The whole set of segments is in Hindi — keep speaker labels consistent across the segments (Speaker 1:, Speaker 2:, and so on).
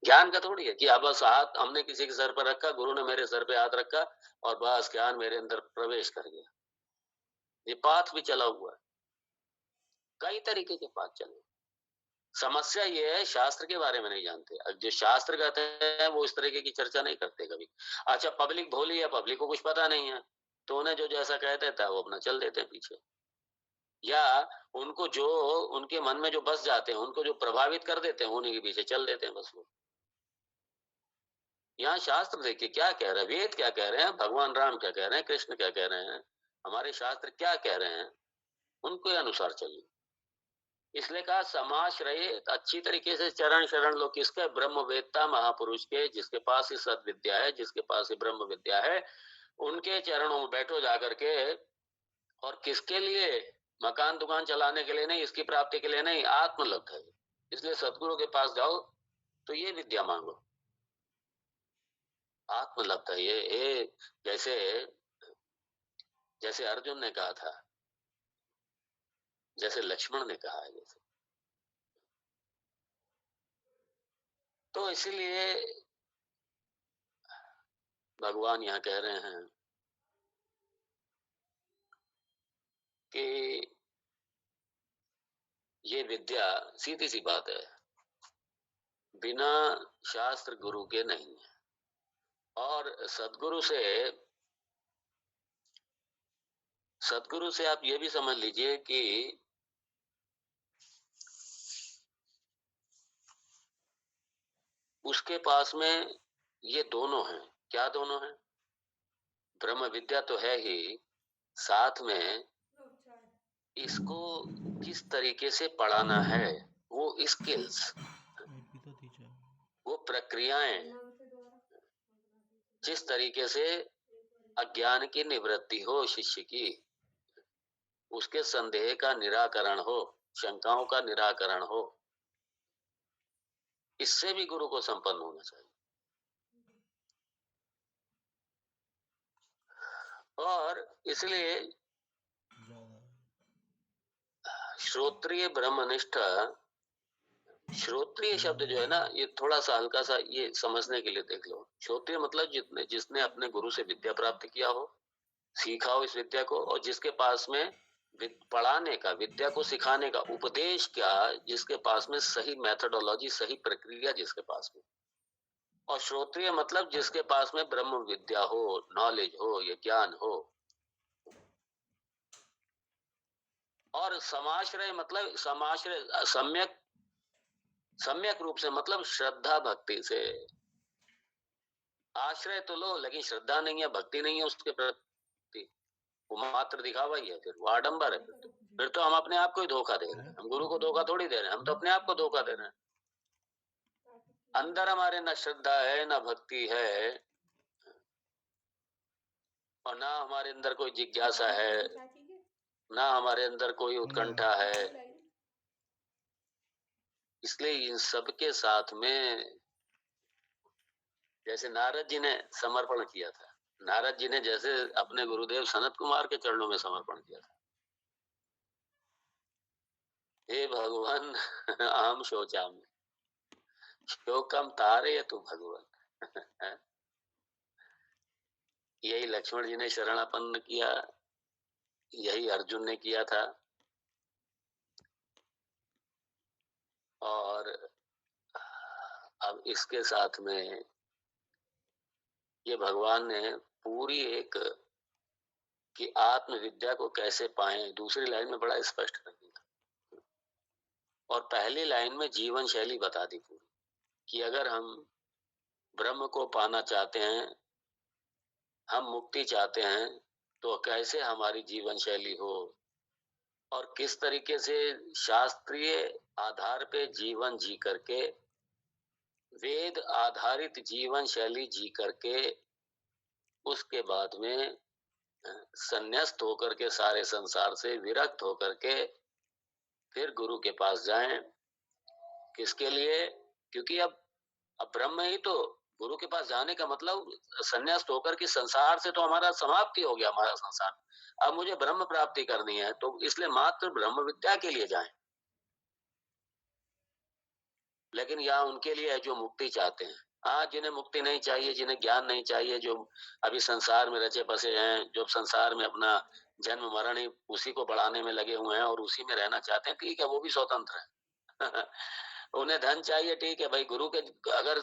Speaker 1: ज्ञान का थोड़ी है कि अब बस हाथ हमने किसी के सर पर रखा, गुरु ने मेरे सर पे हाथ रखा और बस ज्ञान मेरे अंदर प्रवेश कर गया। ये पाथ भी चला हुआ है, कई तरीके के पाथ चले। समस्या ये है शास्त्र के बारे में नहीं जानते। अब जो शास्त्र कहते हैं वो इस तरीके की चर्चा नहीं करते कभी। अच्छा, पब्लिक भोली है, पब्लिक को कुछ पता नहीं है, तो उन्हें जो जैसा कह देता है वो अपना चल देते हैं पीछे। या उनको जो उनके मन में जो बस जाते हैं, उनको जो प्रभावित कर देते हैं, उन्हीं के पीछे चल देते हैं बस वो। यहाँ शास्त्र देखिए क्या कह रहे हैं, वेद क्या कह रहे हैं, भगवान राम क्या कह रहे हैं, कृष्ण क्या कह रहे हैं, हमारे शास्त्र क्या कह रहे हैं, उनके अनुसार चलिए। इसलिए कहा समाश्रय, अच्छी तरीके से चरण शरण लो किसके, ब्रह्म वेत्ता महापुरुष के, जिसके पास ही सद्विद्या है, जिसके पास ही ब्रह्म विद्या है, उनके चरणों में बैठो जाकर के। और किसके लिए? मकान दुकान चलाने के लिए नहीं, इसकी प्राप्ति के लिए नहीं, आत्मलब्ध है। इसलिए सदगुरु के पास जाओ तो ये विद्या मांगो, आत्मलब्ध है ये जैसे जैसे अर्जुन ने कहा था, जैसे लक्ष्मण ने कहा है, जैसे। तो इसीलिए भगवान यहाँ कह रहे हैं कि ये विद्या सीधी सी बात है, बिना शास्त्र गुरु के नहीं है। और सदगुरु से आप ये भी समझ लीजिए कि उसके पास में ये दोनों हैं। क्या दोनों हैं? ब्रह्म विद्या तो है ही, साथ में इसको किस तरीके से पढ़ाना है, वो स्किल्स, वो प्रक्रियाएं, जिस तरीके से अज्ञान की निवृत्ति हो शिष्य की, उसके संदेह का निराकरण हो, शंकाओं का निराकरण हो, इससे भी गुरु को संपन्न होना चाहिए। और इसलिए श्रोत्रिय ब्रह्मनिष्ठ, श्रोत्रिय शब्द जो है ना, ये थोड़ा सा हल्का सा ये समझने के लिए देख लो। श्रोत्रिय मतलब जिसने अपने गुरु से विद्या प्राप्त किया हो, सीखा हो इस विद्या को, और जिसके पास में पढ़ाने का, विद्या को सिखाने का उपदेश क्या, जिसके पास में सही मेथोडोलॉजी, सही प्रक्रिया जिसके पास में। और श्रोत्रिय मतलब जिसके पास में ब्रह्म विद्या हो, नॉलेज हो, या ज्ञान हो। और समाश्रय मतलब समाश्रय सम्यक, सम्यक रूप से मतलब श्रद्धा भक्ति से। आश्रय तो लो, लेकिन श्रद्धा नहीं है, भक्ति नहीं है उसके प्रति, वो मात्र दिखावा ही है, फिर वो आडंबर है। फिर तो हम अपने आप को ही धोखा दे रहे हैं, हम गुरु को धोखा थोड़ी दे रहे हैं, हम तो अपने आप को धोखा दे रहे हैं। अंदर हमारे न श्रद्धा है, न भक्ति है, और ना हमारे अंदर कोई जिज्ञासा है, ना हमारे अंदर कोई उत्कंठा है। इसलिए इन सबके साथ में, जैसे नारद जी ने समर्पण किया था, नारद जी ने जैसे अपने गुरुदेव सनत कुमार के चरणों में समर्पण किया था, हे भगवान अहम शोचामि शोकम तारयतु भगवान। यही लक्ष्मण जी ने शरणापन्न किया, यही अर्जुन ने किया था। और अब इसके साथ में ये भगवान ने पूरी एक कि आत्म विद्या को कैसे पाएं, दूसरी लाइन में बड़ा स्पष्ट कर दिया। और पहली लाइन में जीवन शैली बता दी पूरी, कि अगर हम ब्रह्म को पाना चाहते हैं, हम मुक्ति चाहते हैं, तो कैसे हमारी जीवन शैली हो, और किस तरीके से शास्त्रीय आधार पे जीवन जी करके, वेद आधारित जीवन शैली जी करके, उसके बाद में संन्यास्त होकर के, सारे संसार से विरक्त होकर के, फिर गुरु के पास जाएं। किसके लिए? क्योंकि अब ब्रह्म ही तो, गुरु के पास जाने का मतलब संन्यास्त होकर के संसार से तो हमारा समाप्ति हो गया, हमारा संसार। अब मुझे ब्रह्म प्राप्ति करनी है, तो इसलिए मात्र ब्रह्म विद्या के लिए जाएं। लेकिन यहाँ उनके लिए है जो मुक्ति चाहते हैं। हाँ, जिन्हें मुक्ति नहीं चाहिए, जिन्हें ज्ञान नहीं चाहिए, जो अभी संसार में रचे बसे हैं, जो संसार में अपना जन्म मरण ही उसी को बढ़ाने में लगे हुए हैं और उसी में रहना चाहते हैं, ठीक है, वो भी स्वतंत्र है। उन्हें धन चाहिए, ठीक है भाई, गुरु के अगर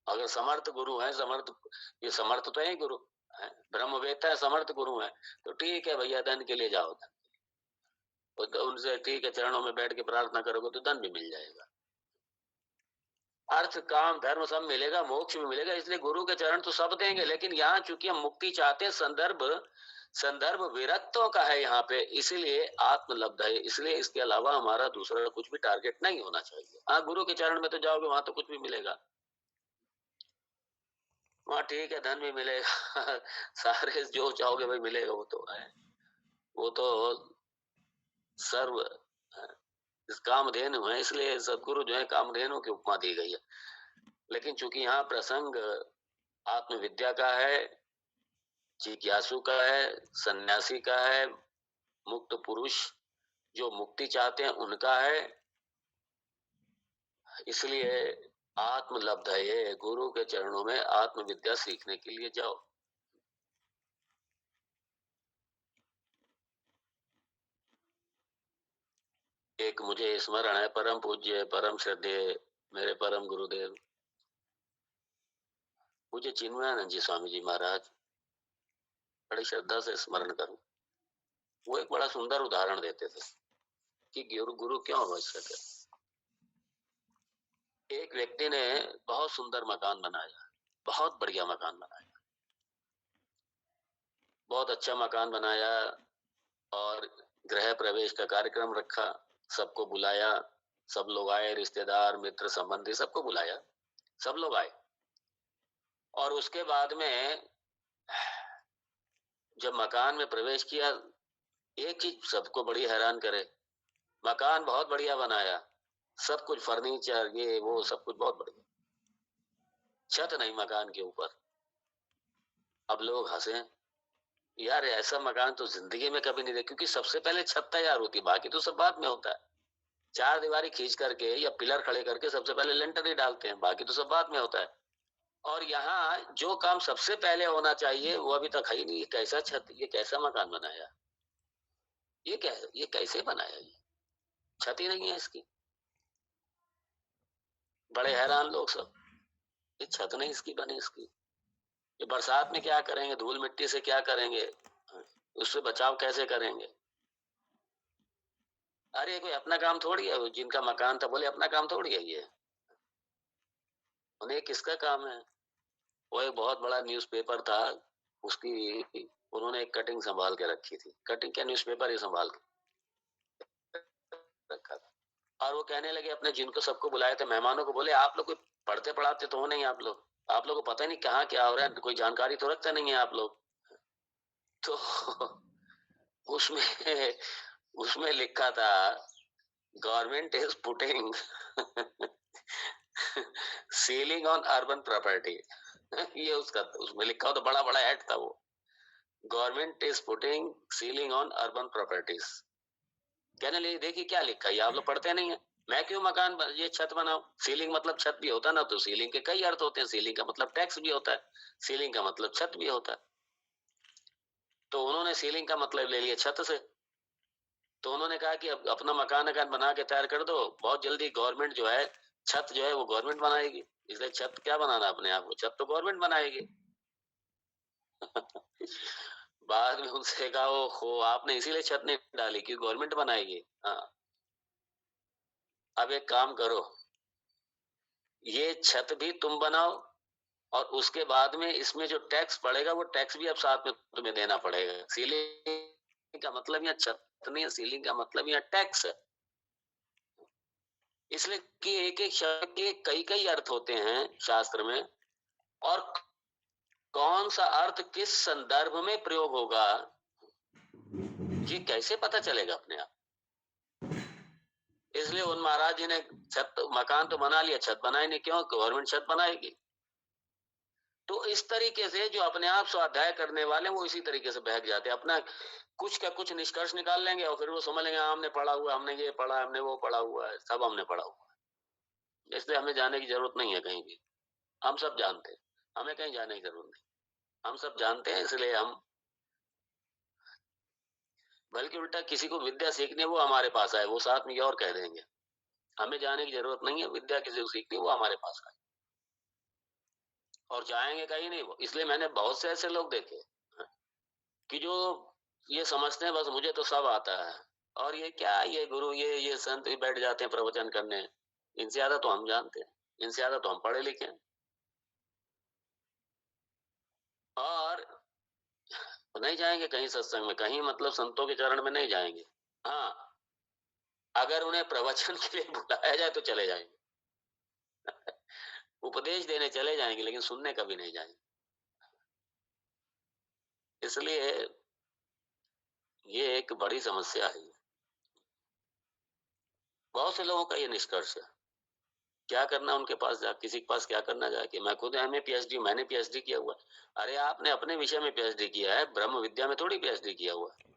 Speaker 1: अगर समर्थ गुरु है, समर्थ, ये समर्थ तो है गुरु, है ब्रह्मवेत्ता है, समर्थ गुरु है, तो ठीक है भैया, धन के लिए जाओ, धन तो उनसे ठीक है, चरणों में बैठ के प्रार्थना करोगे तो धन भी मिल जाएगा, अर्थ काम धर्म सब मिलेगा, मोक्ष भी मिलेगा, इसलिए गुरु के चरण तो सब देंगे। लेकिन यहाँ चूंकि हम मुक्ति चाहते हैं, संदर्भ संदर्भ विरक्तों का है यहाँ पे, इसीलिए आत्मलब्ध है, इसलिए इसके अलावा हमारा दूसरा कुछ भी टारगेट नहीं होना चाहिए। हाँ, गुरु के चरण में तो जाओगे, वहां तो कुछ भी मिलेगा, वहाँ ठीक है, धन भी मिलेगा। सारे जो चाहोगे भाई मिलेगा, वो तो है, वो तो सर्व इस कामधेनु है, इसलिए सदगुरु जो है कामधेनु की उपमा दी गई है। लेकिन चूंकि यहाँ प्रसंग आत्मविद्या का है, जिज्ञासु का है, सन्यासी का है, मुक्त पुरुष जो मुक्ति चाहते हैं उनका है, इसलिए आत्मलब्ध है ये, गुरु के चरणों में आत्मविद्या सीखने के लिए जाओ। एक मुझे स्मरण है, परम पूज्य परम श्रद्धेय मेरे परम गुरुदेव पूज्य चिन्मयानंद जी स्वामी जी महाराज, बड़ी श्रद्धा से स्मरण करूं, वो एक बड़ा सुंदर उदाहरण देते थे कि गुरु गुरु क्यों आवश्यक है। एक व्यक्ति ने बहुत सुंदर मकान बनाया, बहुत बढ़िया मकान बनाया, बहुत अच्छा मकान बनाया, और गृह प्रवेश का कार्यक्रम रखा, सबको बुलाया, सब लोग आए, रिश्तेदार मित्र संबंधी सबको बुलाया, सब लोग आए। और उसके बाद में जब मकान में प्रवेश किया, एक चीज सबको बड़ी हैरान करे, मकान बहुत बढ़िया बनाया, सब कुछ फर्नीचर ये वो सब कुछ बहुत बढ़िया, छत नहीं मकान के ऊपर। अब लोग हंसे, यार ऐसा मकान तो जिंदगी में कभी नहीं देखा, क्योंकि सबसे पहले छत तैयार होती है, बाकी तो सब बाद में होता है। चार दीवारी खींच करके या पिलर खड़े करके सबसे पहले लेंटर ही डालते हैं, बाकी तो सब बाद में होता है। और यहाँ जो काम सबसे पहले होना चाहिए वो अभी तक है ही नहीं। ये कैसा छत, ये कैसा मकान बनाया, ये कैसे बनाया, ये छत ही नहीं है इसकी। बड़े हैरान लोग सब, ये छत नहीं इसकी बनी, इसकी ये बरसात में क्या करेंगे, धूल मिट्टी से क्या करेंगे, उससे बचाव कैसे करेंगे। अरे कोई अपना काम थोड़ी है, जिनका मकान था बोले अपना काम थोड़ी है ये, उन्हें किसका काम है। वो एक बहुत बड़ा न्यूज़पेपर था, उसकी उन्होंने एक कटिंग संभाल के रखी थी, कटिंग क्या न्यूज़पेपर ही संभाल के रखा था। और वो कहने लगे अपने जिनको सबको बुलाए थे मेहमानों को, बोले आप लोग कोई पढ़ते पढ़ाते तो हो नहीं, आप लोग को पता नहीं कहाँ क्या हो रहा है, कोई जानकारी तो रखते नहीं है आप लोग। तो उसमें उसमें लिखा था, government is putting ceiling on urban property. ये उसका उसमें लिखा हो तो बड़ा बड़ा ऐड था वो, government is putting ceiling on urban properties. कहने लगे देखिए क्या लिखा है, आप लोग पढ़ते नहीं है, मैं क्यों मकान ये छत बनाऊं। सीलिंग मतलब छत भी होता ना, तो सीलिंग के कई अर्थ होते हैं, सीलिंग का मतलब टैक्स भी होता है, सीलिंग का मतलब छत भी होता है। तो उन्होंने सीलिंग का मतलब ले लिया छत से। तो उन्होंने कहा कि अब अपना मकान अगर बना के तैयार कर दो, बहुत जल्दी गवर्नमेंट जो है छत जो है वो गवर्नमेंट बनाएगी, इसलिए छत क्या बनाना अपने आप को, छत तो गवर्नमेंट बनाएगी। बाद में उनसे कहा हो आपने इसीलिए छत नहीं डाली कि गवर्नमेंट बनाएगी। हाँ, अब एक काम करो, ये छत भी तुम बनाओ, और उसके बाद में इसमें जो टैक्स पड़ेगा वो टैक्स भी अब साथ में तुम्हें देना पड़ेगा। सीलिंग का मतलब यहाँ छत नहीं है, सीलिंग का मतलब यहाँ टैक्स है। इसलिए कि एक एक शब्द के कई कई अर्थ होते हैं शास्त्र में, और कौन सा अर्थ किस संदर्भ में प्रयोग होगा ये कैसे पता चलेगा अपने आप। इसलिए उन महाराज जी ने छत मकान तो बना लिया, छत बनाए नहीं, क्यों, गवर्नमेंट छत बनाएगी। तो इस तरीके से जो अपने आप स्वाध्याय करने वाले वो इसी तरीके से बहक जाते हैं, अपना कुछ का कुछ निष्कर्ष निकाल लेंगे और फिर वो समझ लेंगे हमने पढ़ा हुआ, हमने ये पढ़ा, हमने वो पढ़ा हुआ है, सब हमने पढ़ा हुआ है। इसलिए हमें जाने की जरूरत नहीं है कहीं भी। हम सब जानते हैं, हमें कहीं जाने की जरूरत नहीं। हम सब जानते हैं, इसलिए हम, बल्कि उल्टा किसी को विद्या सीखनी है वो हमारे पास आए, वो साथ में ये और कह देंगे। हमें जाने की जरूरत नहीं है, विद्या किसी को सीखनी है वो हमारे पास आए, और जाएंगे कहीं नहीं वो। इसलिए मैंने बहुत से ऐसे लोग देखे हाँ, कि जो ये समझते हैं बस मुझे तो सब आता है, और ये क्या, ये गुरु, ये संत भी बैठ जाते हैं प्रवचन करने, इनसे ज्यादा तो हम जानते हैं, इनसे ज्यादा तो हम पढ़े लिखे हैं। और नहीं जाएंगे कहीं सत्संग में, कहीं मतलब संतों के चरण में नहीं जाएंगे। हाँ, अगर उन्हें प्रवचन के लिए बुलाया जाए तो चले जाएंगे। उपदेश देने चले जाएंगे, लेकिन सुनने कभी नहीं जाएंगे। इसलिए ये एक बड़ी समस्या है। बहुत से लोगों का ये निष्कर्ष है। क्या करना उनके पास जा, किसी के पास क्या करना जाके? मैं खुद एमए पीएचडी, मैंने पीएचडी किया हुआ है। अरे आपने अपने विषय में पीएचडी किया है, ब्रह्म विद्या में थोड़ी पीएचडी किया हुआ है।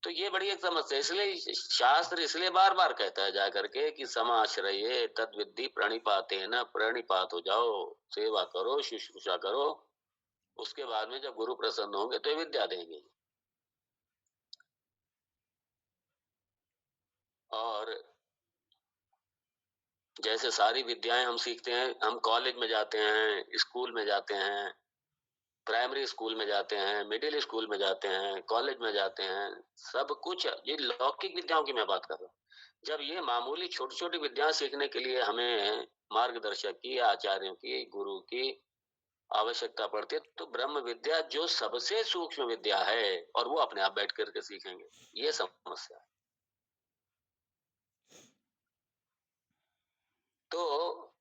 Speaker 1: तो ये बड़ी एक समस्या। इसलिए शास्त्र इसलिए बार बार कहता है जा करके कि समाश्रये तद विद्धि प्रणिपाते न, प्रणिपात हो जाओ, सेवा करो, शुश्रूषा करो, उसके बाद में जब गुरु प्रसन्न होंगे तो ये विद्या देंगे। और जैसे सारी विद्याएं हम सीखते हैं, हम कॉलेज में जाते हैं, स्कूल में जाते हैं, प्राइमरी स्कूल में जाते हैं, मिडिल स्कूल में जाते हैं, कॉलेज में जाते हैं, सब कुछ ये लौकिक विद्याओं की मैं बात कर रहा हूँ। जब ये मामूली छोटी छोटी विद्याएं सीखने के लिए हमें मार्गदर्शक की, आचार्यों की, गुरु की आवश्यकता पड़ती है, तो ब्रह्म विद्या जो सबसे सूक्ष्म विद्या है, और वो अपने आप बैठ करके सीखेंगे, ये समस्या है। तो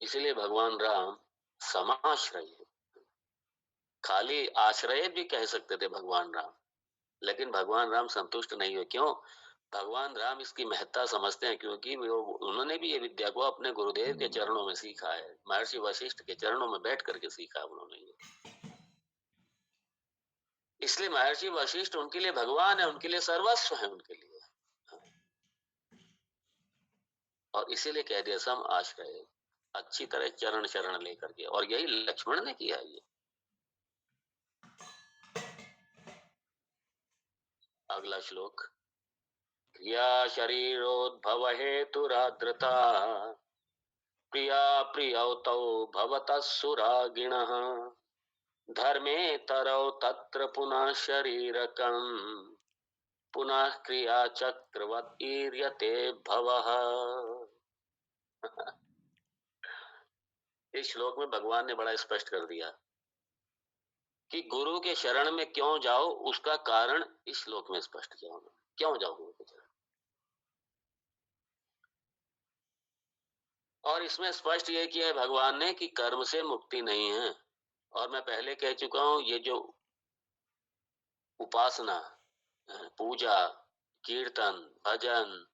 Speaker 1: इसलिए भगवान राम समाश्रय है। खाली आश्रय भी कह सकते थे भगवान राम, लेकिन भगवान राम संतुष्ट नहीं हुए। क्यों? भगवान राम इसकी महत्ता समझते हैं, क्योंकि वो, उन्होंने भी ये विद्या को अपने गुरुदेव के चरणों में सीखा है, महर्षि वशिष्ठ के चरणों में बैठ करके सीखा है उन्होंने ये। इसलिए महर्षि वशिष्ठ उनके लिए भगवान है, उनके लिए सर्वस्व है उनके लिए। और इसीलिए कह दिया सम आश्रय, अच्छी तरह चरण शरण लेकर के, और यही लक्ष्मण ने किया ये। अगला श्लोक, क्रिया शरीरोद्भव हेतुराद्रता, प्रिया प्रियौतौ भवतः सुरागिणः, धर्मे तरौ तत्र पुनः शरीरकं, पुनः क्रिया चक्रवत् ईर्यते भवः। इस श्लोक में भगवान ने बड़ा स्पष्ट कर दिया कि गुरु के शरण में क्यों जाओ, उसका कारण इस श्लोक में स्पष्ट किया उन्होंने। क्यों जाओ गुरु के शरण? और इसमें स्पष्ट ये किया है भगवान ने कि कर्म से मुक्ति नहीं है। और मैं पहले कह चुका हूं, ये जो उपासना, पूजा, कीर्तन, भजन,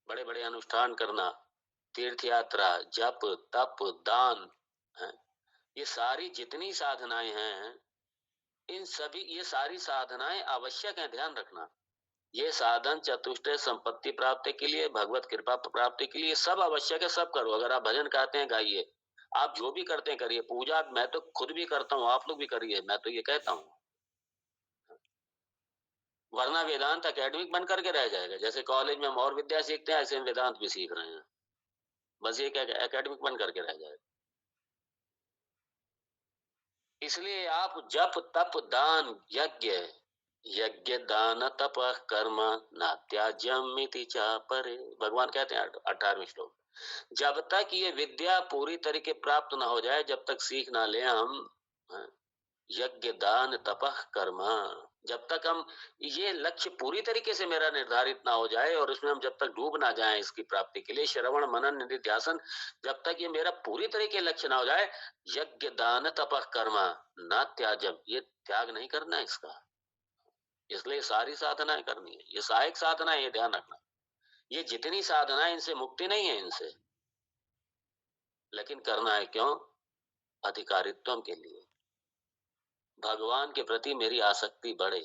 Speaker 1: बड़े बड़े अनुष्ठान करना, तीर्थ यात्रा, जप, तप, दान, ये सारी जितनी साधनाएं हैं, इन सभी, ये सारी साधनाएं आवश्यक है, ध्यान रखना। ये साधन चतुष्टय संपत्ति प्राप्ति के लिए, भगवत कृपा प्राप्ति के लिए सब आवश्यक है, सब करो। अगर आप भजन गाते हैं गाइए, आप जो भी करते हैं करिए, पूजा मैं तो खुद भी करता हूँ, आप लोग भी करिए, मैं तो ये कहता हूँ। वरना वेदांत एकेडमिक बन करके रह जाएगा। जैसे कॉलेज में हम और विद्या सीखते हैं, ऐसे हम वेदांत भी सीख रहे हैं, बस ये एकेडमिक बन करके रह जाएगा। इसलिए आप जप तप दान यज्ञ, यज्ञ दान तप कर्म नात्याज्यम इति च परे, भगवान कहते हैं 18वें श्लोक। जब तक ये विद्या पूरी तरीके प्राप्त ना हो जाए, जब तक सीख ना ले हम यज्ञ दान तपः कर्म, जब तक हम ये लक्ष्य पूरी तरीके से मेरा निर्धारित ना हो जाए, और उसमें हम जब तक डूब ना जाएं इसकी प्राप्ति के लिए, श्रवण मनन निधिध्यासन, जब तक ये मेरा पूरी तरीके लक्ष्य ना हो जाए, यज्ञ दान तपः कर्म न त्याजम, ये त्याग नहीं करना है इसका। इसलिए सारी साधनाएं करनी है, ये सहायक साधना है, ये ध्यान रखना। ये जितनी साधना, इनसे मुक्ति नहीं है इनसे, लेकिन करना है क्यों? अधिकारित्व के लिए, भगवान के प्रति मेरी आसक्ति बढ़े,